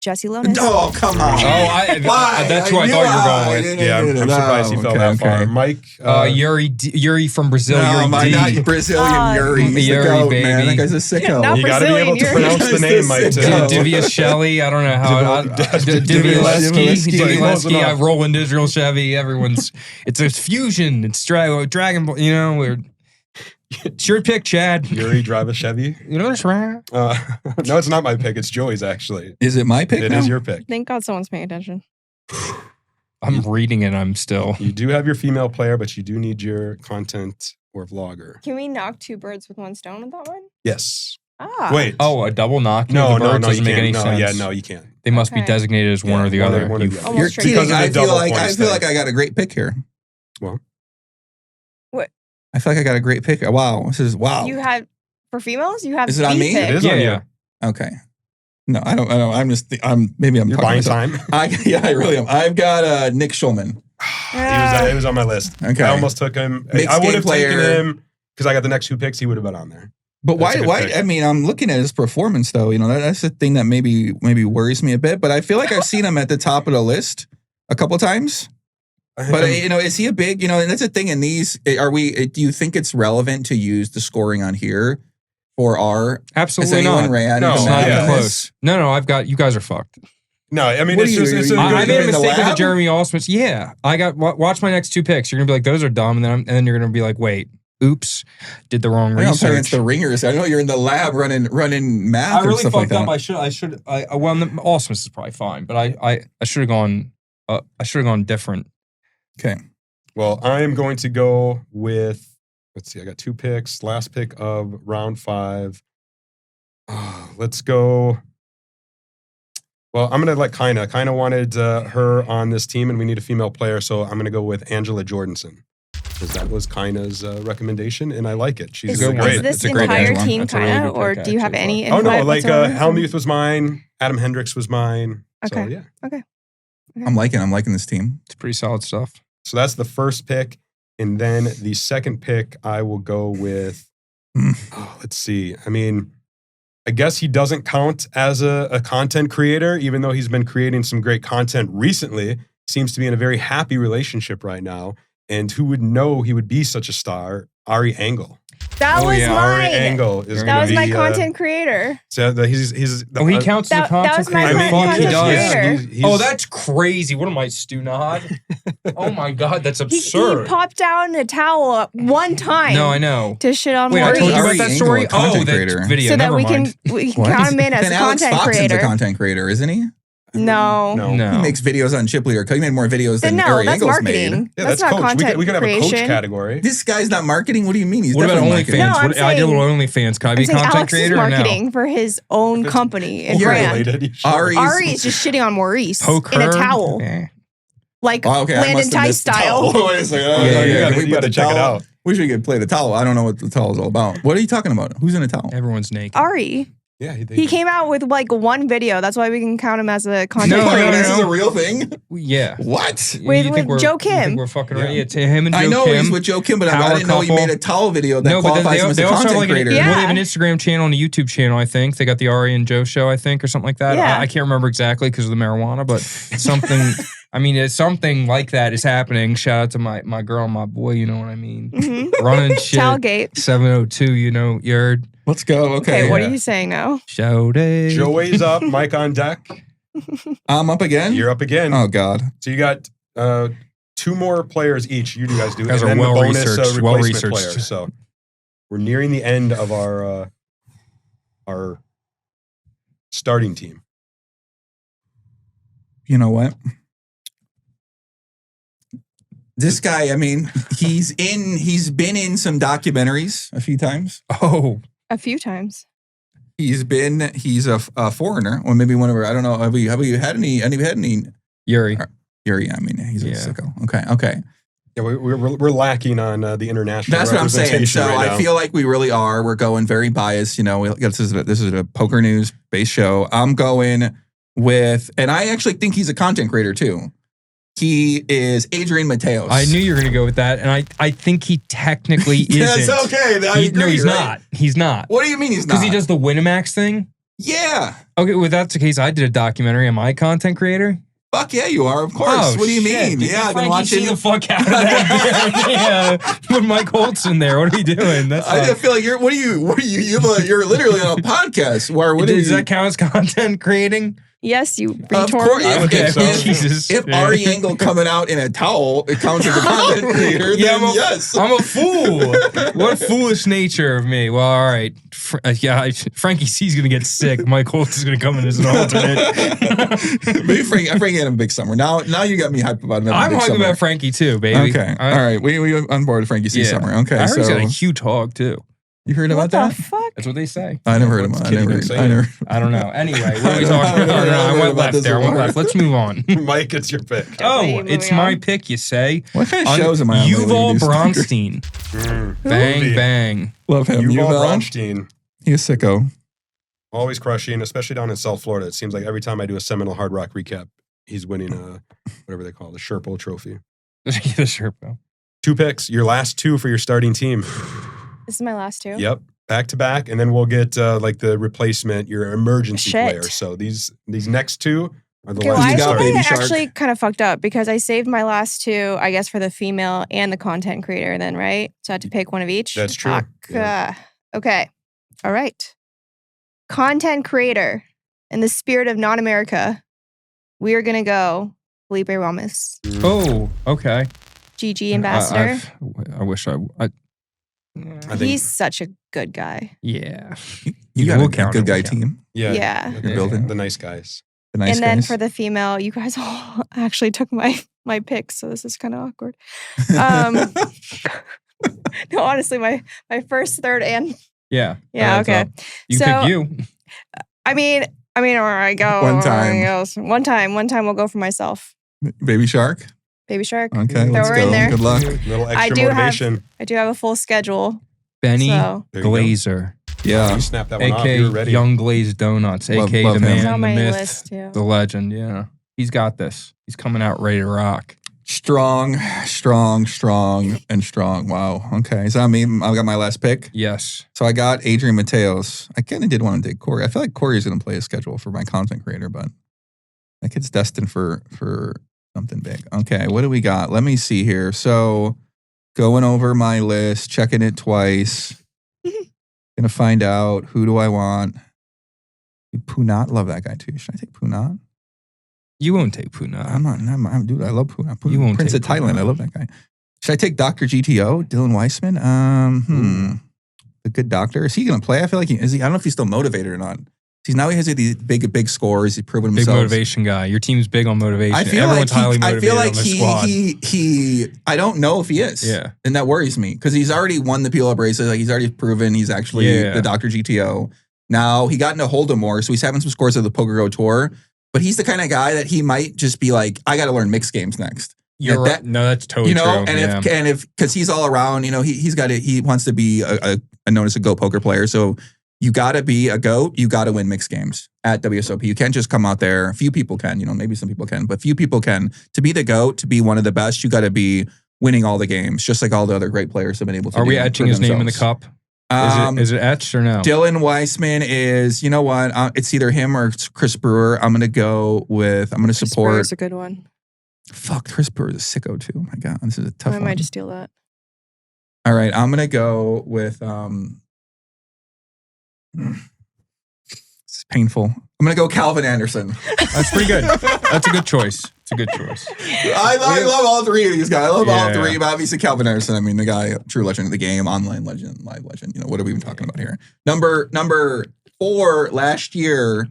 Jesse Lonis. Oh, come on. Oh, that's who I thought you were going with. Yeah, I'm surprised he fell that far. Mike? Yuri from Brazil. No, Yuri D. not Brazilian Yuri. He's Yuri, the goat, baby. man. That guy's a sicko. No, You got to be able to Brazilian pronounce the name, Mike. Divya Shelley. I don't know how. Divialeski. I roll into Israel Chevy. It's a fusion. It's Dragon Ball. You know, we're. It's your pick, Chad. Yuri drive a Chevy? You know that's right. No, it's not my pick. It's Joey's, actually. Is it my pick? It is your pick. Thank God someone's paying attention. I'm reading it. I'm still. You do have your female player, but you do need your content or vlogger. Can we knock 2 birds with 1 stone with that one? Yes. Ah. Wait. Oh, a double knock? No, doesn't you make any can't. sense. Yeah, no, you can't. They must be Okay. designated as one or the other. one or the other. Almost You're tricky. kidding. Because of the I feel double like points I got a great pick here. Well. What? I feel like I got a great pick. Wow. This is wow. You had, for females, you have Is it on these me? picks. It is on you. Okay. No, I don't. Maybe I'm You're talking buying to myself. time. I really am. I've got Nick Schulman. He was on my list. Okay. I almost took him. Mixed I would game have taken player. him because I got the next 2 picks. He would have been on there. But That's a good why? pick. I mean, I'm looking at his performance though. You know, that's the thing that maybe worries me a bit. But I feel like I've seen him at the top of the list a couple times. But is he a big? And that's the thing. In these, do you think it's relevant to use the scoring on here for our? Absolutely Has anyone not. ran No, into It's not that even on close. this? No, I've got you guys are fucked. No, I mean, What it's are just. you- It's a you- good- I made a in the mistake with the lab? Jeremy Osmond. Yeah, I got watch my next 2 picks. You're gonna be like, those are dumb, and then you're gonna be like, wait, oops, did the wrong I don't play against research. the ringers. I know you're in the lab running math I and really stuff like fucked up. that. I should. Well, the Osmond is probably fine, but I should have gone. I should have gone different. Okay. Well, I am going to go with. Let's see. I got 2 picks. Last pick of round 5. Let's go. Well, I'm gonna let Kaina. Kaina wanted her on this team, and we need a female player, so I'm gonna go with Angela Jordanson because that was Kaina's recommendation, and I like it. She's Is, good one. great. is this It's a great entire one. team That's a really kind of, good or pick, do you have actually. any? Oh no, input like whatsoever? Hellmuth was mine. Adam Hendricks was mine. So Okay. yeah. I'm liking this team. It's pretty solid stuff. So that's the first pick, and then the second pick I will go with. Let's see. I mean, I guess he doesn't count as a content creator, even though he's been creating some great content recently. Seems to be in a very happy relationship right now. And who would know he would be such a star? Ari Engel. That was yeah, Ari mine. Engel is That going That to was be. my content creator. So he's. Oh, he counts as a That content was my creator. content Fuck, he does. creator. Oh, that's crazy. What am I, Stu Nod? Oh my God, that's He absurd. popped down a towel one time. No, I know. To shit on Wait, I told you Maurice. about that Ari story? Engel, a content that creator. video. So that Never we mind. can What? count him in as Then a Alex content Foxen's creator. a content creator, isn't he? No. No. He makes videos on Chip Leader. He made more videos Then than no, Ari that's Engel's marketing. made. Yeah, that's that's not coach. content We could have a coach creation. category. This guy's not marketing. What do you mean? He's What about definitely marketing. OnlyFans? No, I'm I did a little saying- OnlyFans. Can I I'm be a saying content Alex is creator or no? marketing for his own company and You're brand. Related, sure. Ari's- Ari is just shitting on Maurice Poker in a towel, Yeah. like Oh, okay, I Landon must have Tice missed the style. towel. Wait a second. Yeah, you gotta check it out. We should play the towel. I don't know what the towel is all about. What are you talking about? Who's in a towel? Everyone's naked. Ari, Yeah, he came out with like one video. That's why we can count him as a content No, creator. This is a real thing. Yeah. What? With- You think with we're- Joe you Kim. think we're fucking Yeah. right. Yeah, to him and Joe I know Kim. he's with Joe Kim, but I Power didn't know he couple. made a towel video that No, but qualifies him as they a also have content like creator. well, they have an Yeah. Instagram channel and a YouTube channel. I think they got the Ari and Joe show. I think or something like that. Yeah. I can't remember exactly because of the marijuana, but something. I mean, it's something like that is happening. Shout out to my girl, and my boy. You know what I mean? Mhm. Running shit. Tailgate. 702. You know, you're Let's go. Okay, Okay. what yeah. are you saying now? shout it. Joey's up, Mike on deck. I'm up again. You're up again. Oh God. So you got 2 more players each. You guys do, Guys and are then the bonus well-researched, replacement well-researched. players. So we're nearing the end of our starting team. You know what? This guy, I mean, he's been in some documentaries a few times. Oh, A few times. He's a foreigner, or maybe one of our, I don't know. Have you had any Yuri. Yuri? I mean, he's a Yeah. sicko. Okay. Yeah, we're lacking on the international. That's what I'm saying. representation So right I now. feel like we really are. We're going very biased. You know, this is a poker news based show. I'm going with, and I actually think he's a content creator too. He is Adrian Mateos. I knew you were going to go with that, and I think he technically isn't. That's okay. I agree, No, he's right? not. He's not. What do you mean he's not? Because he does the Winamax thing. Yeah. Okay, well, that's the case. I did a documentary. Am I a content creator? Fuck yeah, you are. Of course. Oh, what do you shit. mean? Yeah, I've been watching. the fuck out of that. With Mike Holtz in there. What are you doing? That's I feel like you're you're literally on a podcast. Does that count as content creating? Yes, you retard. Of course. I would think so. Jesus. If Ari Engel coming out in a towel, it counts as a content creator, then yes. I'm a fool. What foolish nature of me. Well, all right. Frankie C's going to get sick. Mike Holtz is going to come in as an alternate. Maybe Frankie had a big summer. Now you got me hyped about him. I'm hyped about Frankie too, baby. Okay. All right. We on board with Frankie C's summer. Okay. I heard he's got a huge hog too. You heard about What that? the fuck? That's what they say. I never heard about it. I don't know. Anyway, what are we talking about? I went left there. I went left. Let's move on. Mike, it's your pick. Oh, it's my pick, you say? What kind of shows am I on? Yuval Bronstein. Bang, bang. Love him. Yuval Bronstein. He's a sicko. Always crushing, especially down in South Florida. It seems like every time I do a Seminole Hard Rock recap, he's winning whatever they call it, the Sherpo Trophy. The Sherpo. 2 picks. Your last 2 for your starting team. This is my last 2. Yep. Back to back, and then we'll get like the replacement, your emergency player. So these next 2 are the ones I you got. Baby actually, Shark. actually kind of fucked up because I saved my last 2, I guess, for the female and the content creator then, right? So I had to pick one of each. That's true. Fuck. Yeah. Okay. All right. Content creator. In the spirit of non-America, we are going to go Felipe Ramos. Oh, okay. GG ambassador. I wish I He's such a good guy. yeah. You got We'll a count good him, guy we'll count team. Yeah. You're building the nice guys. the nice And then guys. for the female, you guys all actually took my picks, so this is kind of awkward. No, honestly, my first, third, and Yeah. yeah, okay. You So- pick you. I mean, or I go One time. One time, we'll go for myself. Baby Shark. Baby Shark. Okay, Throw let's her go. in there. Good luck. Little I extra do have- motivation. I do have a full schedule. Benny So There you go. Glazer, Yeah. You snap that one off. a.k.a. You're ready. Young Glazed Donuts, Love- a.k.a. love the him. man, he's on the my myth, list too. the legend. Yeah. He's got this. He's coming out ready to rock. Strong. Wow. Okay. Is that me? I got my last pick. Yes. So I got Adrian Mateos. I kind of did want to take Corey. I feel like Corey's going to play a schedule for my content creator, but that kid's destined for something big. Okay. What do we got? Let me see here. So going over my list, checking it twice. Going to find out who do I want. Punat. Love that guy too. Should I take Punat? You won't take Puna. Dude, I love Punat. You won't Prince of take Thailand. Punat. I love that guy. Should I take Dr. GTO, Dylan Weissman? The good doctor. Is he going to play? I feel like I don't know if he's still motivated or not. He has these big scores. He's proven Big himself. motivation guy. Your team's big on motivation. I feel Everyone's highly like motivated on the squad. he. I don't know if he is. Yeah. and that worries me because he's already won the PLO races. Like he's already proven he's actually Yeah. the Dr. GTO. Now he got into Hold'em more, so he's having some scores of the Poker Go Tour. But he's the kind of guy that he might just be like, I got to learn mixed games next. You're right. No, that's totally true. And if because he's all around, he wants to be a known as a GOAT poker player. So you got to be a GOAT. You got to win mixed games at WSOP. You can't just come out there. Few people can, maybe some people can, but few people can. To be the GOAT, to be one of the best, you got to be winning all the games, just like all the other great players have been able to. Are we do etching for his name in the themselves. cup? Is it etched or no? Dylan Weissman is, you know what? It's either him or Chris Brewer. I'm going to support. Brewer's a good one. Fuck, Chris Brewer is a sicko too. Oh my God, this is a tough I one. might just steal that. All right, I'm going to go with, it's painful. I'm going to go Calvin Anderson. That's pretty good. That's a good choice. It's a good choice. I love all 3 of these guys. I love all Yeah. 3, but obviously Calvin Anderson, I mean, the guy, true legend of the game, online legend, live legend. What are we even talking about here? Number 4 last year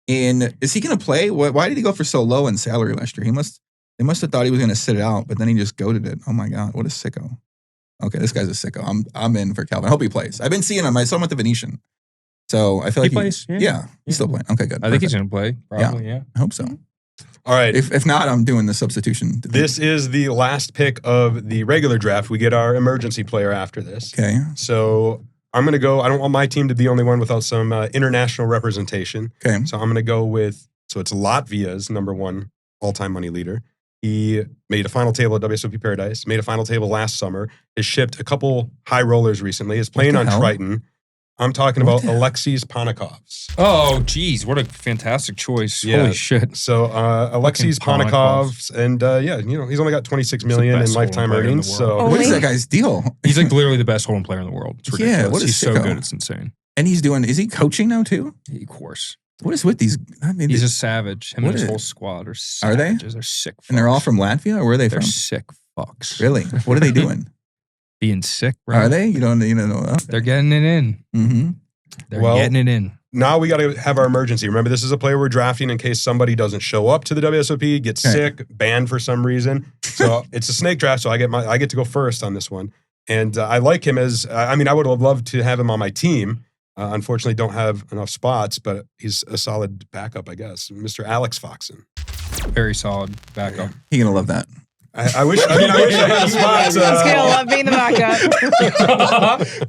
is he going to play? Why did he go for so low in salary last year? They must have thought he was going to sit it out, but then he just goated it. Oh my God, what a sicko. Okay, this guy's a sicko. I'm in for Calvin. I hope he plays. I've been seeing him. I saw him at the Venetian. So I feel like He plays? Yeah. Yeah, he's still playing. Okay, good. I think he's Perfect. going to play. Probably, yeah. I hope so. All right. If not, I'm doing the substitution. This is the last pick of the regular draft. We get our emergency player after this. Okay. So I'm going to go. I don't want my team to be the only one without some international representation. Okay. So I'm going to go with, it's Latvia's #1 all-time money leader. He made a final table at WSOP Paradise, made a final table last summer, has shipped a couple high rollers recently, is playing the on hell? Triton. I'm talking about Alexis Ponikovs. Oh, geez. What a fantastic choice. Yeah. Holy shit. So Alexis Ponikovs, and he's only got 26 million in lifetime earnings. So what is that guy's deal? He's like literally the best hold'em player in the world. It's ridiculous. Yeah, what is He's so sicko. good. It's insane. And is he coaching now too? Of course. What is with these? I mean, He's a savage. Him and his What whole is- squad are Are savages. they? They're sick fucks. and they're all from Latvia, or where are they They're from? sick fucks. Really? What are they doing? Being sick, bro. Are they? You don't know. Okay. They're getting it in. Mm-hmm. They're Well- getting it in. now we got to have our emergency. Remember, this is a player we're drafting in case somebody doesn't show up to the WSOP, gets Okay. sick, banned for some reason. So it's a snake draft. So I get to go first on this one. And I like him as, I would have loved to have him on my team. Unfortunately, don't have enough spots, but he's a solid backup, I guess. Mr. Alex Foxen. Very solid backup. You're going to love that. I wish I had spots. He's gonna love being the backup.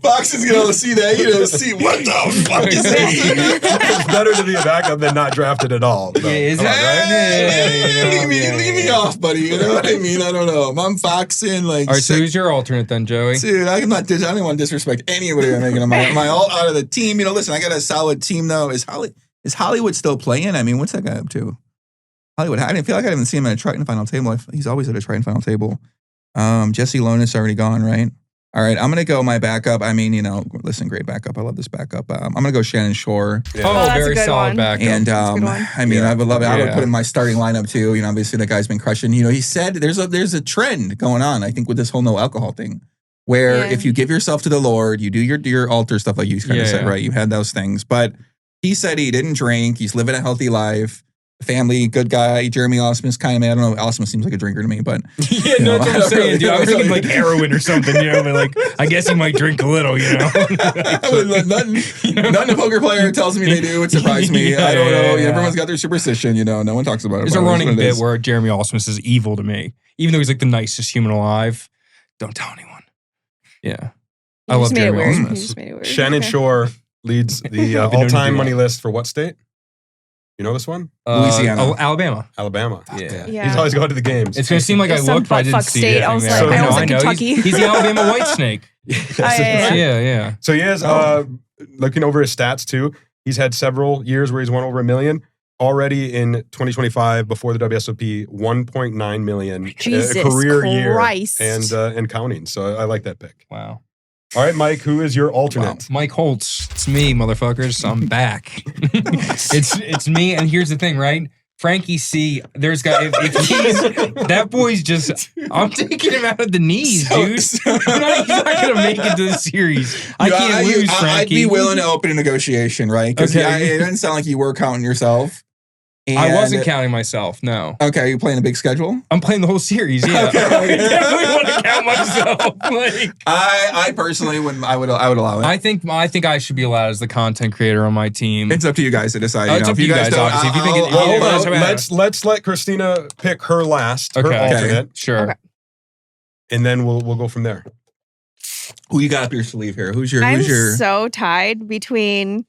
Fox is going to see that. You're going to see what the fuck is he? It's better to be a backup than not drafted at all. So, is come it? on, right? Leave me off, buddy. You know what I mean? I don't know. I'm Foxing like. All right, so who's your alternate then, Joey? Dude, I don't want to disrespect anybody I'm making my all out of the team. Listen, I got a solid team though. Is Hollywood still playing? I mean, what's that guy up to? Hollywood. I didn't feel like I didn't see him at a Triton final table. He's always at a Triton final table. Jesse Lonis already gone, right? All right, I'm gonna go my backup. Listen, great backup. I love this backup. I'm gonna go Shannon Shore. Yeah. Oh, that's a very good solid one. backup. And a good one. I would love it. I would Yeah. put in my starting lineup too. Obviously that guy's been crushing. He said there's a trend going on. I think with this whole no alcohol thing, where Yeah. if you give yourself to the Lord, you do your altar stuff like you kind of said, Yeah. right? You had those things, but he said he didn't drink. He's living a healthy life. Family, good guy. Jeremy Osmus, kind of man. I don't know. Osmus seems like a drinker to me, but Yeah, no, that's what I'm saying, dude. I was thinking like Really. heroin or something, but like, I guess he might drink a little, nothing a poker player tells me they do would surprise me. I don't know. Yeah. Everyone's got their superstition. No one talks about it. There's but a it is running what it bit is. where Jeremy Osmus is evil to me, even though he's like the nicest human alive. Don't tell anyone. Yeah, I You love just made it Jeremy weird. You Osmus. just made it weird. Shannon Okay. Shore leads the I've been known to all-time do money that. list for what state? You know this one? Louisiana. Alabama. Alabama. Yeah. Yeah. He's always going to the games. It's gonna seem like I Some looked, but I didn't butt-fuck see state. it. I was like, I no, almost I said know. Kentucky. He's the Alabama White Snake. Yeah. Yeah. So he has, looking over his stats too, he's had several years where he's won over $1 million. Already in 2025, before the WSOP, 1.9 million Jesus career Christ. year and counting. So I like that pick. Wow. All right, Mike, who is your alternate? Mike Holtz. It's me, motherfuckers. I'm back. it's me. And here's the thing, right? Frankie C. There's got if he's that boy's just. I'm taking him out of the knees, dude. He's not gonna make it to the series. I can't lose, Frankie. I'd be willing to open a negotiation, right? Because Okay. it doesn't sound like you were counting yourself. I wasn't And- counting myself. No, Okay, are you playing a big schedule? I'm playing the whole series. Yeah, Okay. I definitely want to count myself. Like, I personally wouldn't. I would allow it. I think I should be allowed as the content creator on my team. It's up to you guys to decide. Oh, it's up to you guys, don't, obviously. If you think it- Well, Yeah, hold that's on. what Let's let Christina pick her last, her Okay. alternate, Sure. Okay. and then we'll go from there. who you got up your sleeve here? Who's your? I'm so tied between.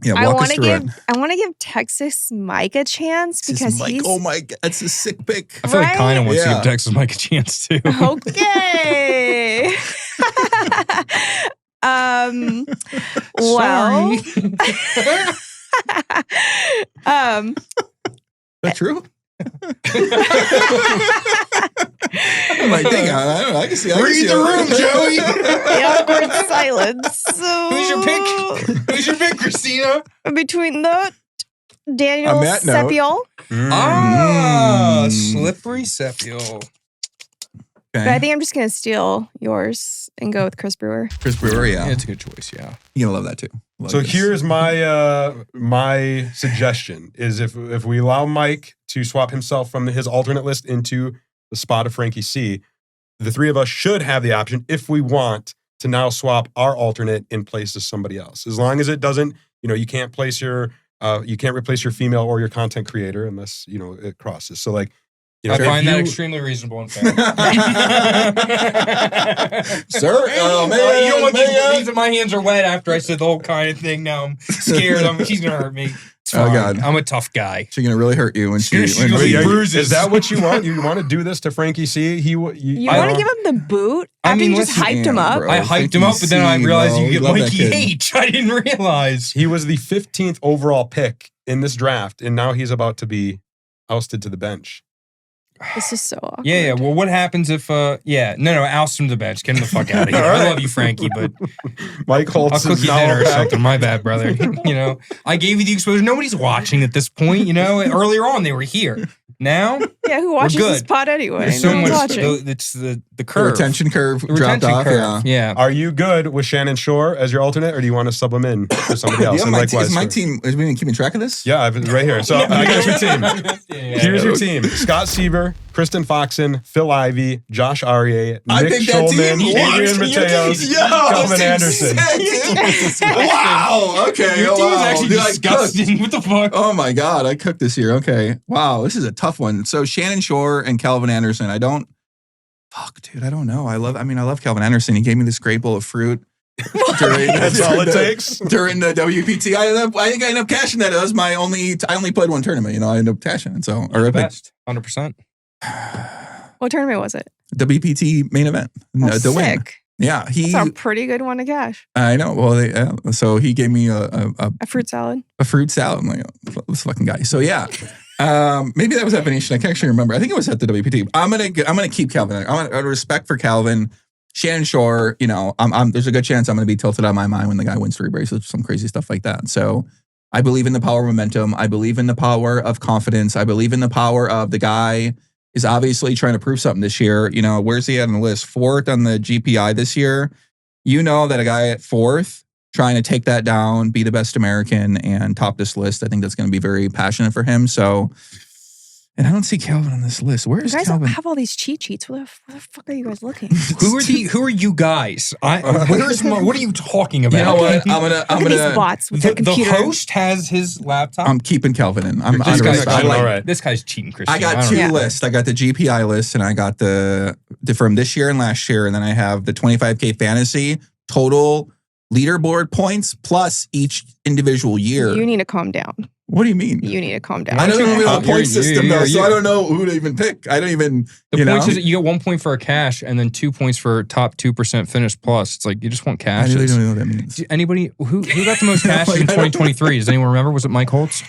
Yeah, I walk want us to through give. it. I want to give Texas Mike a chance This is because Mike. he's Oh my god, that's a sick pick. I feel like kind of Right? wants to Yeah. give Texas Mike a chance too. okay. Well, Is that true? I'm like, dang, I don't know. I can see. Read the room, Joey. the awkward silence. So, Who's your pick? Who's your pick, Christina? between the Daniel On that note- Sepiol, Ah, Mm. slippery Sepio. but I think I'm just gonna steal yours and go with Chris Brewer. Chris Brewer, yeah. It's a good choice, yeah. You're gonna love that too. Love So this. here's my my suggestion: is if we allow Mike to swap himself from his alternate list into the spot of Frankie C, the three of us should have the option, if we want, to now swap our alternate in place of somebody else. As long as it doesn't, you can't place you can't replace your female or your content creator unless it crosses. So like, I if find that you- extremely reasonable and fair. Sir, oh man, You don't want man. these my hands are wet after I said the whole kind of thing. Now I'm scared. She's gonna hurt me. It's It's Oh, fine. God. I'm a tough guy. She's gonna really hurt you when she. She's when gonna she- be bruised. Is that what you want? You want to do this to Frankie C? You want to give him the boot I after mean, you just listen, hyped him yeah, up? bro. I hyped him up, but then I Frankie C, realized bro. you get Love that Mikey kid. H. I didn't realize. He was the 15th overall pick in this draft, and now he's about to be ousted to the bench. This is so awkward. Yeah. Well, what happens if? No, oust him to the bench. Get him the fuck out of here. All right. I love you, Frankie, but Mike I'll Holtz cook is you now dinner or back. something. My bad, brother. I gave you the exposure. Nobody's watching at this point. Earlier on they were here. Now Yeah, who watches good. this pod anyway? there's No so one's much. watching. It's the The curve. retention curve The dropped retention off. curve. Yeah. Are you good with Shannon Shore as your alternate, or do you want to sub him in for somebody else? Yeah, And my likewise is my for- team is we keeping track of this? Yeah, I've right here. So I got your team. Yeah. Here's your team: Scott Seaver, Kristen Foxen, Phil Ivey, Josh Aryeh, I Nick picked that Schulman, team. Adrian Mateos, Calvin Anderson. Wow. Okay. Your Oh, team is wow. actually Dude, I cooked. disgusting. What the fuck? Oh my God, I cooked this year. Okay. Wow, this is a tough one. So Shannon Shore and Calvin Anderson. I don't know. I love Calvin Anderson. He gave me this great bowl of fruit. That's all it takes. During the WPT. I think I ended up cashing that. That was my only, I only played one tournament, I ended up cashing it. So, or Best. 100%. What tournament was it? WPT main event. Oh, The win. sick. Yeah. That's a pretty good one to cash. I know. Well, so he gave me a A fruit salad. fruit salad. I'm like, oh, this fucking guy. So yeah. Maybe that was at Venetian. I can't actually remember. I think it was at the WPT. I'm gonna keep Calvin. Out of respect for Calvin, Shannon Shore. There's a good chance I'm gonna be tilted on my mind when the guy wins 3 bracelets, some crazy stuff like that. So I believe in the power of momentum. I believe in the power of confidence. I believe in the power of the guy is obviously trying to prove something this year. Where's he at on the list? 4th on the GPI this year. That a guy at 4th trying to take that down, be the best American, and top this list. I think that's going to be very passionate for him. So, and I don't see Calvin on this list. Where You is guys Calvin? have all these cheat sheets. Where the fuck are you guys looking? Who are you guys? What are you talking about? You know what? I'm Look at these gonna. bots with The their computer. host has his laptop. I'm keeping Calvin in. I'm This out of guy's respect. cheating. All right. This guy's cheating, Christian. I got don't 2 know. lists. I got the GPI list, and I got the from this year and last year, and then I have the 25K fantasy total leaderboard points plus each individual year. You need to calm down. What do you mean? You need to calm down. I don't even know the You're- point system though, so you're- I don't know who to even pick. I don't even. The points is you get 1 point for a cash and then 2 points for top 2% finish plus. It's like you just want I cash. really don't know what that means. Anybody who got the most cash Like, in I don't- 2023? Does anyone remember? Was it Mike Holtz?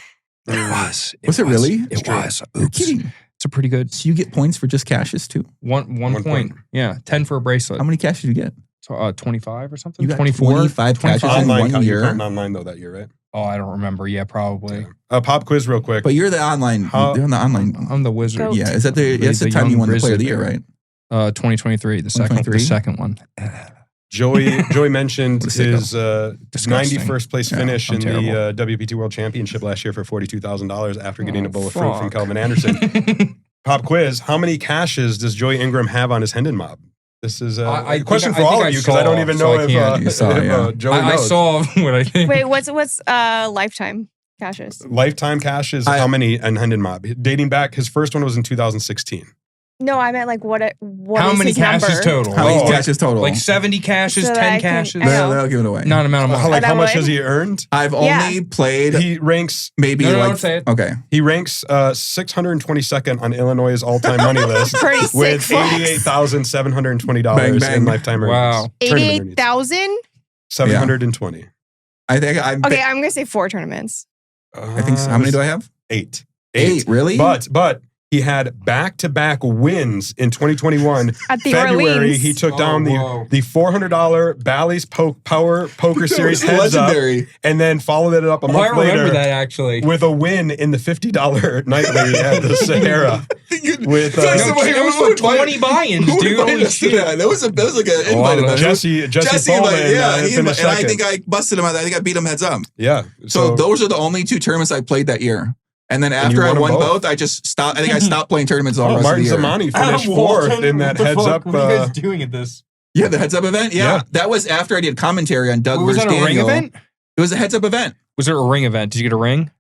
It was. Was it really? It was. You're Oops. kidding. It's a pretty good So you get points for just cashes too. one One point. point. Yeah, 10 for a bracelet. How many cashes did you get? So, 25 or something? You got 24? 25 cashes in Online, 1 you're year. counting online though that year, right? Oh, I don't remember. Yeah, probably. Pop quiz real quick. But you're the online. How- You're on the online. I'm the wizard. Go. Yeah, is that that's the The time you young won the player of the year, Grizzly right? 2023, the 2023? second one. Joey mentioned What a sicko. his Disgusting. 91st place Yeah, finish I'm in terrible. the WPT World Championship last year for $42,000 after getting Oh, a bowl of fruit from fuck. Calvin Anderson. Pop quiz: how many caches does Joey Ingram have on his Hendon mob? This is a I think question I- for I all think of I you because I don't saw, even so know I if, can't. You saw, yeah. Joey I knows. saw what I think. Wait, what's lifetime caches? Lifetime caches, how many in Hendon mob? Dating back, his first one was in 2016. No, I meant like what How is many his caches number? total? How many Oh, cashes total? Like 70 caches, So that 10 I can- caches? I know. That'll give it away. Not amount of money. Like that how much would? has he earned? I've Yeah. only played He ranks maybe No, like don't say it. okay. He ranks 622nd on Illinois' all-time money list Pretty sick with flex. $88,720 Bang, bang. in lifetime earnings. Wow. Tournament earnings. 88,000? 720. I think I'm. Okay, I'm gonna say 4 tournaments. I think. How many do I have? 8. 8. Really? But he had back-to-back wins in 2021. At the February, Orleans. he took Oh, down whoa. the $400 Bally's Power Poker Series That was heads up, legendary. and then followed it up a Oh, I month remember later that actually. with a win in the $50 nightly at the Sahara. With Tell me No, somebody it was who- for 20 buy-ins, Who dude. invited Holy us to shit. that? That was like an Oh, invite I event. Jesse Jesse Pullman, invited, yeah, he finished invited, and I second. think I busted him. I think I beat him heads up. Yeah. So those are the only 2 tournaments I played that year. And then And you after I won them won both? both, I just stopped. I think I stopped playing tournaments all the rest Martin of the year. Zamani finished Adam 4th Walton, in that what the heads fuck? up. What are you guys doing at this? Yeah, the heads up event. Yeah, Yeah. that was after I did commentary on Doug Was versus that a ring Daniel. event? It was a heads up event. Was it a ring event? Did you get a ring?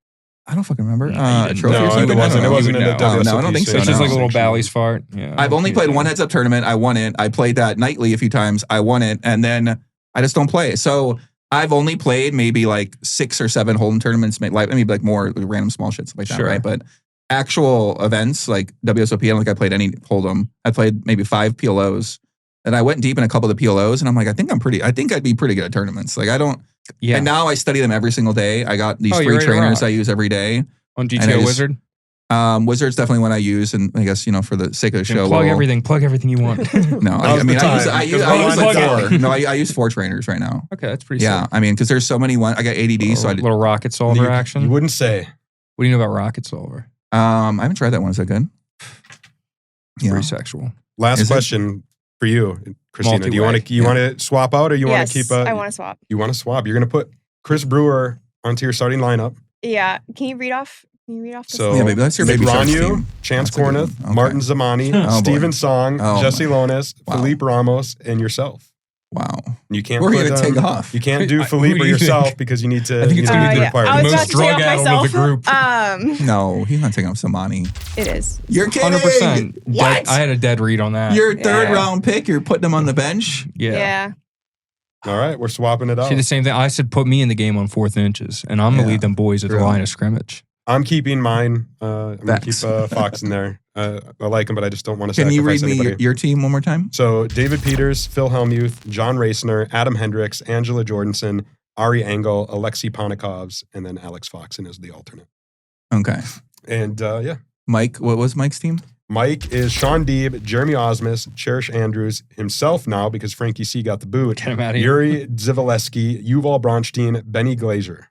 I don't fucking remember. No, you A didn't. trophy No, or it something? wasn't. It wasn't in the No, no, I don't WSOP think so. It's just no. like a little Bally's fart. Yeah. I've only played one heads up tournament. I won it. I played that nightly a few times. I won it, and then I just don't play. So I've only played maybe like 6 or 7 Hold'em tournaments, maybe like more random small shit, stuff like that, Sure. right? But actual events like WSOP, I don't think I played any Hold'em. I played maybe 5 PLOs. And I went deep in a couple of the PLOs, and I'm like, I think I'd be pretty good at tournaments. Like, I don't. Yeah. And now I study them every single day. I got these Oh, you're free ready to trainers rock. I use every day. On And I GTO just- Wizard? Wizard's definitely one I use, and I guess, for the sake of the show. Plug we'll- everything you want. No, Now's I mean, the I use time, I because use we're on like the 4. No, I use 4 trainers right now. Okay, that's pretty Yeah, sick. I mean, because there's so many. I got ADD, so I little rocket solver action. You wouldn't say. What do you know about rocket solver? I haven't tried that one. Is that good? Yeah. Pretty sexual. Last Is it? question for you, Christina. Do you Multi-way. want to swap out, or you want Yes, to keep? I want to swap. You want to swap. You're going to put Chris Brewer onto your starting lineup. Yeah. Can you read off the So Yeah, baby, that's your baby shark Negreanu, team. Chance That's a good Kornuth, one. Okay. Martin Zamani, Oh, boy. Steven Song, Oh, Jesse my. Lonis, Wow. Philippe Ramos, and yourself. Wow. You can't. We're put, going to take off. You can't do Who Philippe do or you yourself think? because you need to. I think it's you gonna need be the the- requirements. I was Most about to take drug off out of the myself. group. No, he's not taking off Samani. It is. You're kidding. 100%. What? I had a dead read on that. Your third Yeah. round pick, you're putting him on the bench? Yeah. All right, we're swapping it out. See, the same thing. I said put me in the game on 4th inches, and I'm going to Yeah. lead them boys at the True. line of scrimmage. I'm keeping mine. I'm going to Facts. keep Fox in there. I like him, but I just don't want to Can you read sacrifice me anybody. your team one more time? So David Peters, Phil Hellmuth, John Raciner, Adam Hendricks, Angela Jordanson, Ari Engel, Alexei Ponikovs, and then Alex Foxen as the alternate. Okay. And yeah, Mike, what was Mike's team? Mike is Sean Deeb, Jeremy Osmus, Cherish Andrews, himself now because Frankie C got the boot. Get him out of here. Yuri Zivalesky, Yuval Bronstein, Benny Glazer.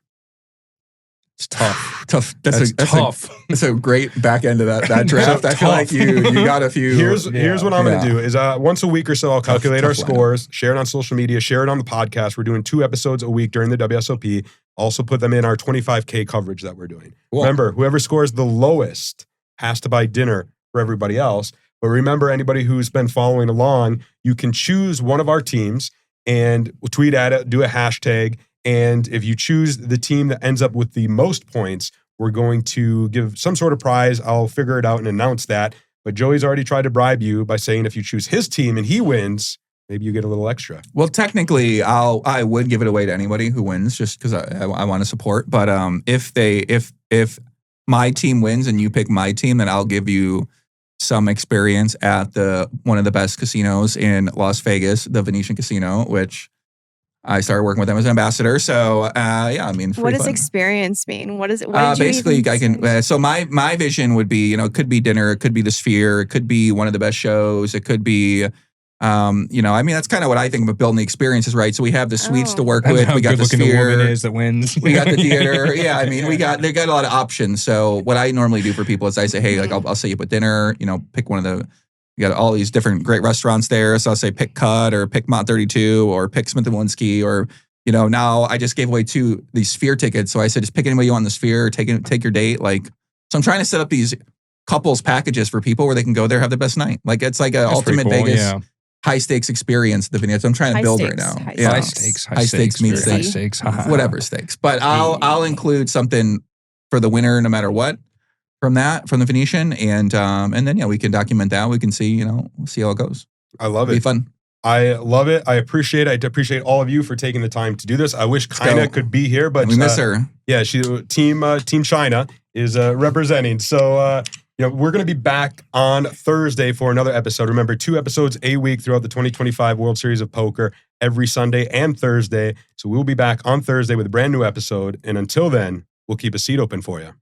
It's tough. Tough. That's tough. That's a great back end of that draft. I feel Tough. like you got a few. Here's what I'm going to Yeah. do is once a week or so I'll calculate our tough lineup. scores, share it on social media, share it on the podcast. We're doing 2 episodes a week during the WSOP. Also put them in our 25K coverage that we're doing. Cool. Remember, whoever scores the lowest has to buy dinner for everybody else. But remember, anybody who's been following along, you can choose one of our teams and tweet at it, do a hashtag. And if you choose the team that ends up with the most points, we're going to give some sort of prize. I'll figure it out and announce that. But Joey's already tried to bribe you by saying if you choose his team and he wins, maybe you get a little extra. Well, technically, I would give it away to anybody who wins, just because I want to support. But if my team wins and you pick my team, then I'll give you some experience at one of the best casinos in Las Vegas, the Venetian Casino, which I started working with them as an ambassador. So yeah, I mean, it's What pretty does fun. experience mean? What is it? What did you Basically, even I can. say? So my vision would be, it could be dinner, it could be the Sphere, it could be one of the best shows, it could be, I mean, that's kind of what I think about building the experiences, right? So we have the suites to work That's with, how we got the good-looking the woman Sphere, is that wins. we got the theater. Yeah, I mean, they got a lot of options. So what I normally do for people is I say, hey, like I'll set you up with dinner. Pick one of the. You got all these different great restaurants there. So I'll say pick Cut or pick Mont 32 or pick Smith & Wollensky or. Now I just gave away 2 these Sphere tickets. So I said, just pick anybody you want in the Sphere, take your date. So I'm trying to set up these couples packages for people where they can go there, have the best night. Like it's like an That's pretty ultimate cool, Vegas yeah. high stakes experience. The Venetia. I'm trying to High build stakes, right now. high Yeah. High High stakes means very high stakes. stakes. Whatever stakes. But I'll include something for the winner no matter what from the Venetian. And then yeah, we can document that. We can see, see how it goes. I love It'll be it. fun. I love it. I appreciate it. I appreciate all of you for taking the time to do this. I wish China go. could be here, but We miss her. Yeah, Team China is representing. So we're going to be back on Thursday for another episode. Remember, 2 episodes a week throughout the 2025 World Series of Poker every Sunday and Thursday. So we'll be back on Thursday with a brand new episode. And until then, we'll keep a seat open for you.